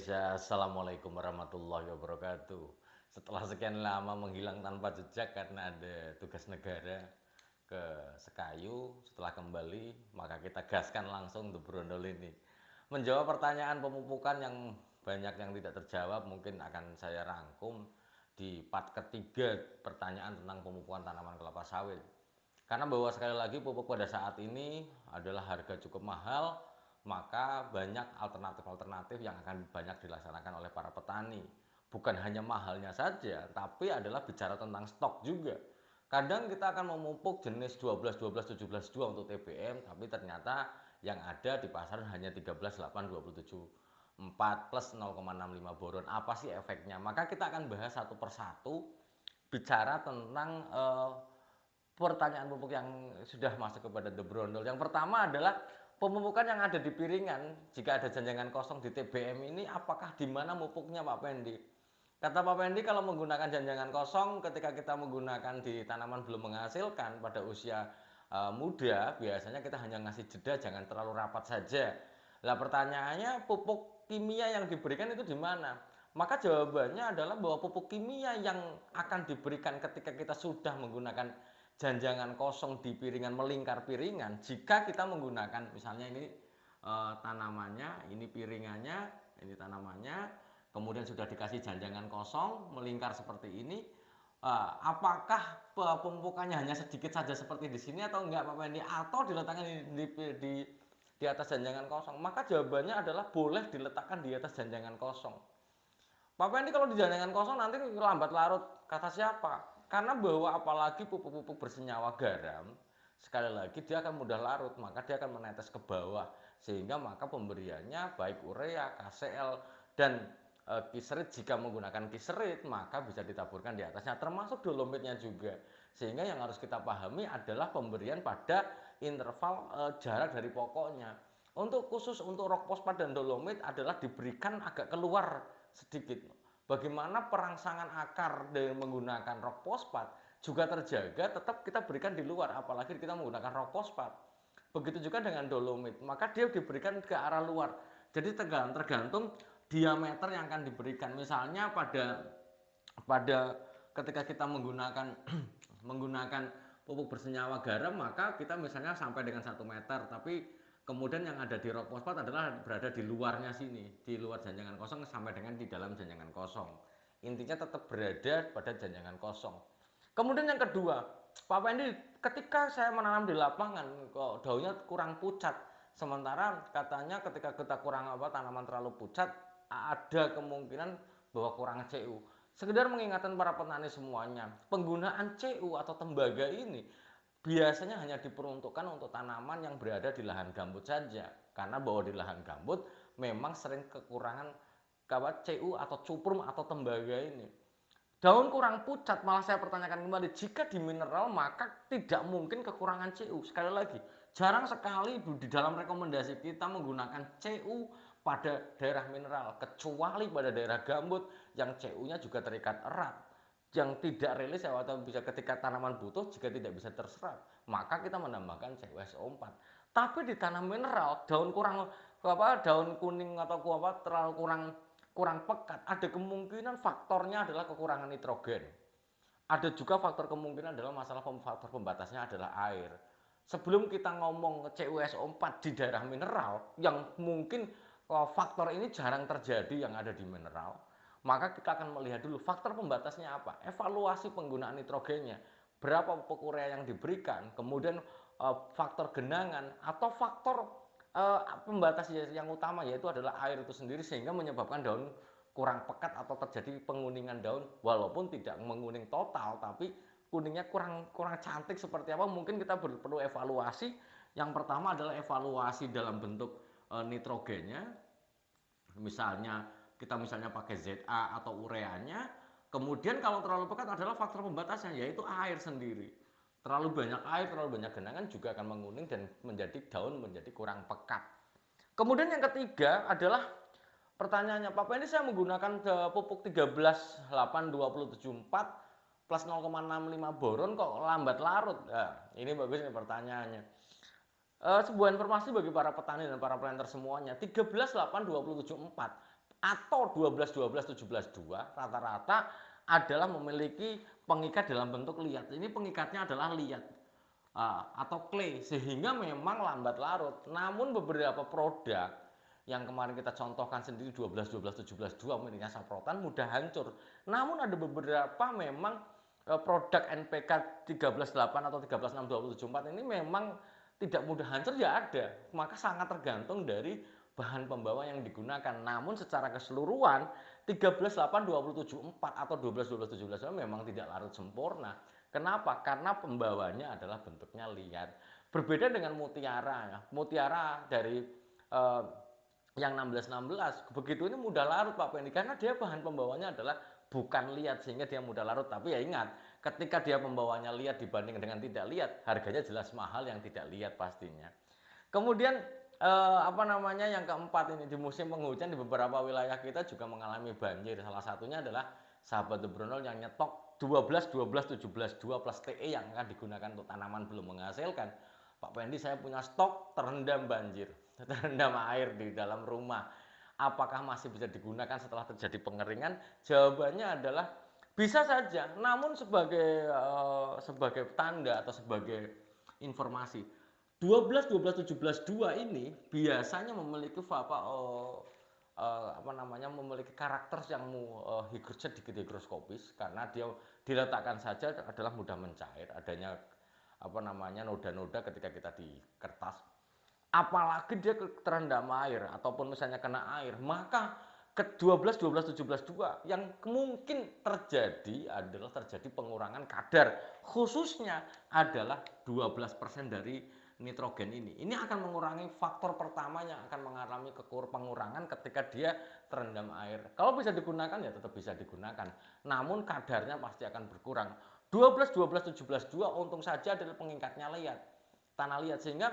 Indonesia, Assalamualaikum warahmatullahi wabarakatuh. Setelah sekian lama menghilang tanpa jejak karena ada tugas negara ke Sekayu, setelah kembali maka kita gaskan langsung untuk berondol ini. Menjawab pertanyaan pemupukan yang banyak yang tidak terjawab, mungkin akan saya rangkum di part ketiga pertanyaan tentang pemupukan tanaman kelapa sawit. Karena bahwa sekali lagi pupuk pada saat ini adalah harga cukup mahal, maka banyak alternatif-alternatif yang akan banyak dilaksanakan oleh para petani. Bukan hanya mahalnya saja, tapi adalah bicara tentang stok juga. Kadang kita akan memupuk jenis 12, 12, 17, 2 untuk TBM, tapi ternyata yang ada di pasaran hanya 13, 8, 27, 4 plus 0,65 boron. Apa sih efeknya? Maka kita akan bahas satu persatu bicara tentang pertanyaan pupuk yang sudah masuk kepada The Brondol. Yang pertama adalah pemupukan yang ada di piringan. Jika ada janjangan kosong di TBM ini, apakah di mana pupuknya Pak Pendi? Kata Pak Pendi, kalau menggunakan janjangan kosong ketika kita menggunakan di tanaman belum menghasilkan pada usia muda, biasanya kita hanya ngasih jeda, jangan terlalu rapat saja. Lah pertanyaannya, pupuk kimia yang diberikan itu di mana? Maka jawabannya adalah bahwa pupuk kimia yang akan diberikan ketika kita sudah menggunakan janjangan kosong di piringan, melingkar piringan, jika kita menggunakan misalnya ini tanamannya, ini piringannya, ini tanamannya, kemudian sudah dikasih janjangan kosong melingkar seperti ini, apakah pemupukannya hanya sedikit saja seperti di sini atau enggak Pak Pendi, atau diletakkan di atas janjangan kosong? Maka jawabannya adalah boleh diletakkan di atas janjangan kosong. Pak Pendi, kalau di janjangan kosong nanti lambat larut, kata siapa? Karena bahwa apalagi pupuk-pupuk bersenyawa garam, sekali lagi dia akan mudah larut, maka dia akan menetes ke bawah, sehingga maka pemberiannya baik urea, KCl, dan kiserit. Jika menggunakan kiserit maka bisa ditaburkan di atasnya, termasuk dolomitnya juga. Sehingga yang harus kita pahami adalah pemberian pada interval jarak dari pokoknya. Khusus untuk rock fosfat dan dolomit adalah diberikan agak keluar sedikit. Bagaimana perangsangan akar dengan menggunakan rock fosfat juga terjaga, tetap kita berikan di luar, apalagi kita menggunakan rock fosfat. Begitu juga dengan dolomit, maka dia diberikan ke arah luar. Jadi tergantung diameter yang akan diberikan. Misalnya pada ketika kita menggunakan menggunakan pupuk bersenyawa garam, maka kita misalnya sampai dengan 1 meter, tapi kemudian yang ada di rock fosfat adalah berada di luarnya sini, di luar janjangan kosong sampai dengan di dalam janjangan kosong. Intinya tetap berada pada janjangan kosong. Kemudian yang kedua, Pak Pendi, ketika saya menanam di lapangan kok daunnya kurang pucat, sementara katanya ketika kita kurang tanaman terlalu pucat, ada kemungkinan bahwa kurang CU. Sekedar mengingatkan para petani semuanya, penggunaan CU atau tembaga ini biasanya hanya diperuntukkan untuk tanaman yang berada di lahan gambut saja, karena bahwa di lahan gambut memang sering kekurangan CU atau cuprum atau tembaga ini. Daun kurang pucat, malah saya pertanyakan kembali, jika di mineral maka tidak mungkin kekurangan CU. Sekali lagi, jarang sekali di dalam rekomendasi kita menggunakan CU pada daerah mineral, kecuali pada daerah gambut yang CU-nya juga terikat erat, yang tidak rilis atau bisa ketika tanaman butuh jika tidak bisa terserap, maka kita menambahkan CuSO4. Tapi di tanah mineral, daun kurang daun kuning atau terlalu kurang pekat, ada kemungkinan faktornya adalah kekurangan nitrogen. Ada juga faktor kemungkinan adalah masalah faktor pembatasnya adalah air. Sebelum kita ngomong CuSO4 di daerah mineral, yang mungkin faktor ini jarang terjadi yang ada di mineral, maka kita akan melihat dulu faktor pembatasnya apa, evaluasi penggunaan nitrogennya, berapa pupuk urea yang diberikan, kemudian faktor genangan atau faktor pembatas yang utama yaitu adalah air itu sendiri, sehingga menyebabkan daun kurang pekat atau terjadi penguningan daun, walaupun tidak menguning total tapi kuningnya kurang cantik seperti apa. Mungkin kita perlu evaluasi. Yang pertama adalah evaluasi dalam bentuk nitrogennya, misalnya kita pakai ZA atau ureanya. Kemudian kalau terlalu pekat adalah faktor pembatasnya yaitu air sendiri. Terlalu banyak air, terlalu banyak genangan juga akan menguning dan menjadi daun menjadi kurang pekat. Kemudian yang ketiga adalah pertanyaannya, Pak Pendi, saya menggunakan pupuk 13, 8, 27, 4 plus 0,65 boron kok lambat larut. Nah, ini bagus nih pertanyaannya. Sebuah informasi bagi para petani dan para planter semuanya, 13, 8, 27, 4 atau 12-12-17-2 rata-rata adalah memiliki pengikat dalam bentuk liat. Ini pengikatnya adalah liat atau clay, sehingga memang lambat larut. Namun beberapa produk yang kemarin kita contohkan sendiri 12-12-17-2 miliknya Saprotan mudah hancur. Namun ada beberapa memang produk NPK 13.8 atau 13.6-2074 ini memang tidak mudah hancur, ya ada. Maka sangat tergantung dari bahan pembawa yang digunakan. Namun secara keseluruhan 13.8-2074 atau 12-12-17 memang tidak larut sempurna. Kenapa? Karena pembawanya adalah bentuknya liat. Berbeda dengan mutiara ya. Mutiara dari yang 16-16 begitu ini mudah larut Pak Pendi, karena dia bahan pembawanya adalah bukan liat, sehingga dia mudah larut. Tapi ya ingat, ketika dia pembawanya liat dibanding dengan tidak liat, harganya jelas mahal yang tidak liat pastinya. Kemudian yang keempat ini, di musim penghujan di beberapa wilayah kita juga mengalami banjir. Salah satunya adalah sahabat The Brunel yang nyetok 12-12-17-2 plus TE yang akan digunakan untuk tanaman belum menghasilkan. Pak Pendi, saya punya stok terendam banjir, terendam air di dalam rumah. Apakah masih bisa digunakan setelah terjadi pengeringan? Jawabannya adalah bisa saja. Namun sebagai tanda atau sebagai informasi, 12-12-17-2 ini biasanya memiliki memiliki karakter yang sedikit higroskopis, karena dia diletakkan saja adalah mudah mencair, adanya noda-noda ketika kita di kertas. Apalagi dia terendam air ataupun misalnya kena air, maka ke 12-12-17-2 yang mungkin terjadi adalah pengurangan kadar, khususnya adalah 12% dari nitrogen ini. Ini akan mengurangi, faktor pertama yang akan mengalami pengurangan ketika dia terendam air. Kalau bisa digunakan ya tetap bisa digunakan, namun kadarnya pasti akan berkurang. 12-12-17-2 untung saja adalah pengikatnya liat, tanah liat, sehingga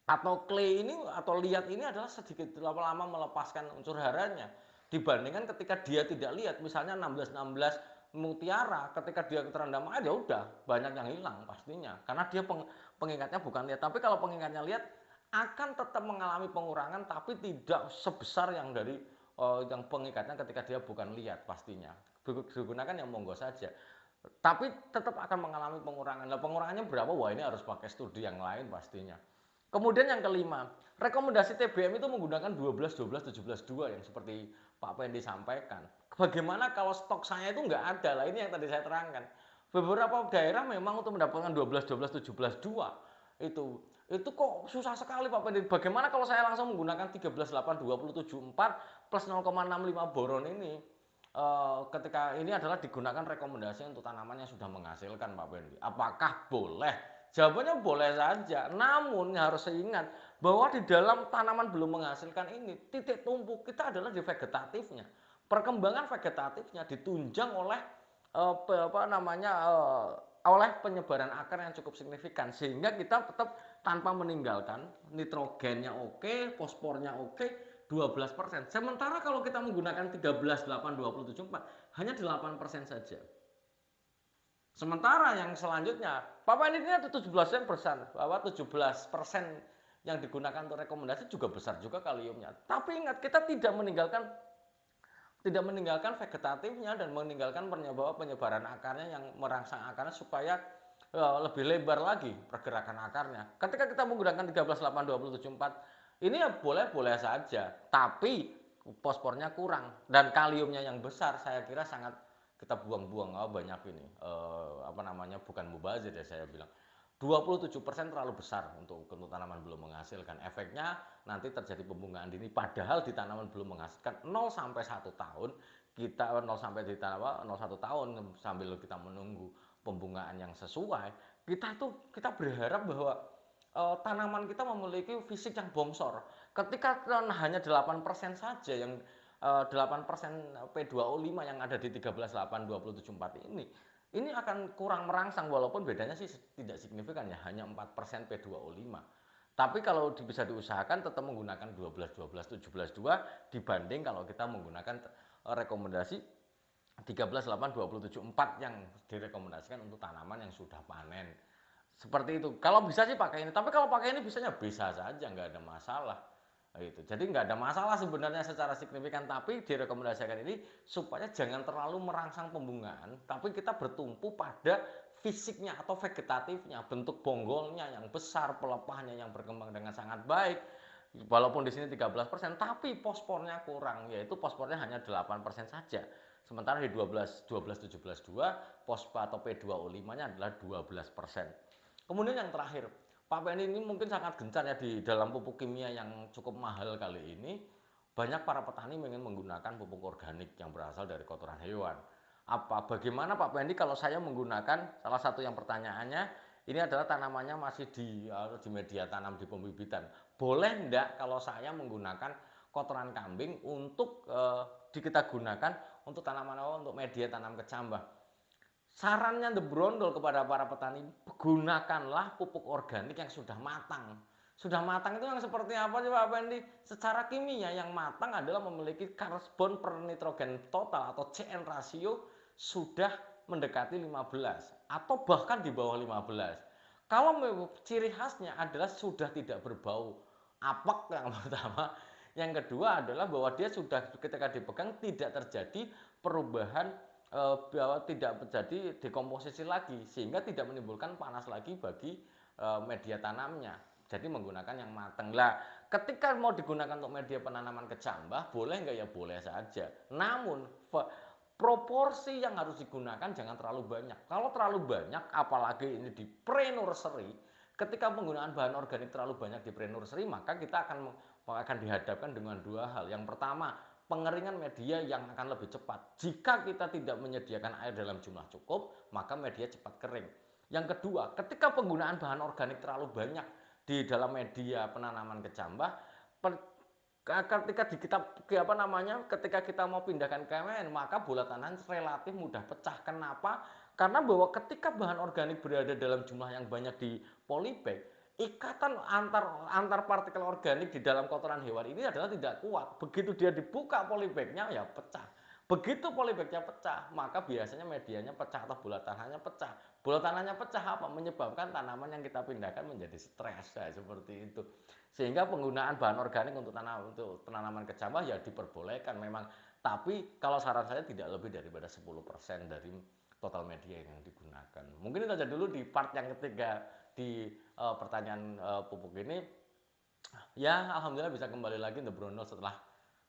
atau clay ini atau liat ini adalah sedikit lama-lama melepaskan unsur haranya dibandingkan ketika dia tidak liat. Misalnya 16-16 mutiara, ketika dia terendam air ya udah banyak yang hilang pastinya, karena dia pengikatnya bukan liat. Tapi kalau pengikatnya liat akan tetap mengalami pengurangan, tapi tidak sebesar yang dari yang pengikatnya ketika dia bukan liat pastinya. Digunakan yang monggo saja, tapi tetap akan mengalami pengurangan. Nah, pengurangannya berapa? Wah, ini harus pakai studi yang lain pastinya. Kemudian yang kelima, rekomendasi TBM itu menggunakan 12-12-17-2 yang seperti Pak Pendi sampaikan. Bagaimana kalau stok saya itu nggak ada? Lah ini yang tadi saya terangkan. Beberapa daerah memang untuk mendapatkan 12-12-17-2 itu kok susah sekali Pak Pendi. Bagaimana kalau saya langsung menggunakan 13-8-20-74 plus 0,65 boron ini? Ketika ini adalah digunakan rekomendasi untuk tanaman yang sudah menghasilkan Pak Pendi. Apakah boleh? Jawabannya boleh saja, namun harus ingat bahwa di dalam tanaman belum menghasilkan ini, titik tumpu kita adalah di vegetatifnya. Perkembangan vegetatifnya ditunjang oleh oleh penyebaran akar yang cukup signifikan, sehingga kita tetap tanpa meninggalkan nitrogennya oke, fosfornya oke, 12%. Sementara kalau kita menggunakan 13-8-20-74 hanya 8% saja. Sementara yang selanjutnya, Papa ini ada 17% bahwa 17% yang digunakan untuk rekomendasi juga besar juga kaliumnya. Tapi ingat, kita tidak meninggalkan vegetatifnya dan meninggalkan penyebaran akarnya yang merangsang akarnya supaya lebih lebar lagi pergerakan akarnya. Ketika kita menggunakan 13-8-20-74 ini ya boleh-boleh saja, tapi fosfornya kurang dan kaliumnya yang besar, saya kira sangat kita buang-buang banyak ini bukan mubazir ya, saya bilang 27% terlalu besar untuk tanaman belum menghasilkan. Efeknya nanti terjadi pembungaan dini, padahal di tanaman belum menghasilkan 0 sampai 1 tahun kita 0 sampai di tanaman 0 1 tahun sambil kita menunggu pembungaan yang sesuai, kita berharap bahwa tanaman kita memiliki fisik yang bongsor. Ketika hanya 8% saja yang 8% P2O5 yang ada di 13-8-20-74 ini akan kurang merangsang, walaupun bedanya sih tidak signifikan ya, hanya 4% P2O5. Tapi kalau bisa diusahakan tetap menggunakan 12-12-17-2 dibanding kalau kita menggunakan rekomendasi 13-8-20-74 yang direkomendasikan untuk tanaman yang sudah panen. Seperti itu. Kalau bisa sih pakai ini, tapi kalau pakai ini bisa saja, nggak ada masalah. Itu. Jadi nggak ada masalah sebenarnya secara signifikan, tapi direkomendasikan ini supaya jangan terlalu merangsang pembungaan, tapi kita bertumpu pada fisiknya atau vegetatifnya, bentuk bonggolnya yang besar, pelepahnya yang berkembang dengan sangat baik. Walaupun di sini 13%, tapi pospornya kurang, yaitu pospornya hanya 8% saja. Sementara di 12 pospa atau P2O5-nya adalah 12%. Kemudian yang terakhir, Pak Penny ini mungkin sangat gencar ya di dalam pupuk kimia yang cukup mahal kali ini. Banyak para petani ingin menggunakan pupuk organik yang berasal dari kotoran hewan. Bagaimana Pak Penny kalau saya menggunakan, salah satu yang pertanyaannya, ini adalah tanamannya masih di media tanam di pembibitan. Boleh enggak kalau saya menggunakan kotoran kambing untuk kita gunakan untuk tanaman untuk media tanam kecambah? Sarannya The Brondol kepada para petani, gunakanlah pupuk organik yang sudah matang. Sudah matang itu yang seperti apa sih Pak Pendi? Secara kimia yang matang adalah memiliki karbon per nitrogen total atau CN rasio sudah mendekati 15 atau bahkan di bawah 15. Kalau ciri khasnya adalah sudah tidak berbau apek yang pertama. Yang kedua adalah bahwa dia sudah ketika dipegang tidak terjadi perubahan bahwa tidak terjadi dekomposisi lagi sehingga tidak menimbulkan panas lagi bagi media tanamnya. Jadi menggunakan yang matang lah. Ketika mau digunakan untuk media penanaman kecambah, boleh nggak ya boleh saja. Namun proporsi yang harus digunakan jangan terlalu banyak. Kalau terlalu banyak, apalagi ini di pre-nursery, ketika penggunaan bahan organik terlalu banyak di pre-nursery, maka kita akan dihadapkan dengan dua hal. Yang pertama, pengeringan media yang akan lebih cepat. Jika kita tidak menyediakan air dalam jumlah cukup, maka media cepat kering. Yang kedua, ketika penggunaan bahan organik terlalu banyak di dalam media penanaman kecambah, ketika kita mau pindahkan ke MN, maka bola tanah relatif mudah pecah. Kenapa? Karena bahwa ketika bahan organik berada dalam jumlah yang banyak di polybag, ikatan antar partikel organik di dalam kotoran hewan ini adalah tidak kuat. Begitu dia dibuka polybagnya ya pecah. Begitu polybagnya pecah, maka biasanya medianya pecah atau bola tanahnya pecah. Bola tanahnya pecah apa? Menyebabkan tanaman yang kita pindahkan menjadi stres, ya, seperti itu. Sehingga penggunaan bahan organik untuk penanaman kecambah ya diperbolehkan memang. Tapi kalau saran saya tidak lebih daripada 10% dari total media yang digunakan. Mungkin itu aja dulu di part yang ketiga di pertanyaan pupuk ini. Ya alhamdulillah bisa kembali lagi The Brondol setelah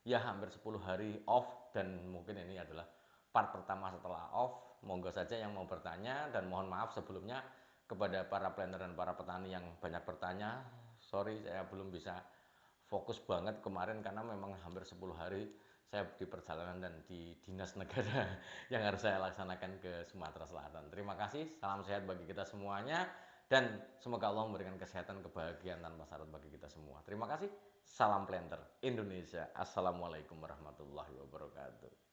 ya hampir 10 hari off, dan mungkin ini adalah part pertama setelah off. Monggo saja yang mau bertanya, dan mohon maaf sebelumnya kepada para planner dan para petani yang banyak bertanya. Sorry saya belum bisa fokus banget kemarin karena memang hampir 10 hari saya di perjalanan dan di dinas negara yang harus saya laksanakan ke Sumatera Selatan. Terima kasih, salam sehat bagi kita semuanya, dan semoga Allah memberikan kesehatan, kebahagiaan tanpa syarat bagi kita semua. Terima kasih, salam planter Indonesia. Assalamualaikum warahmatullahi wabarakatuh.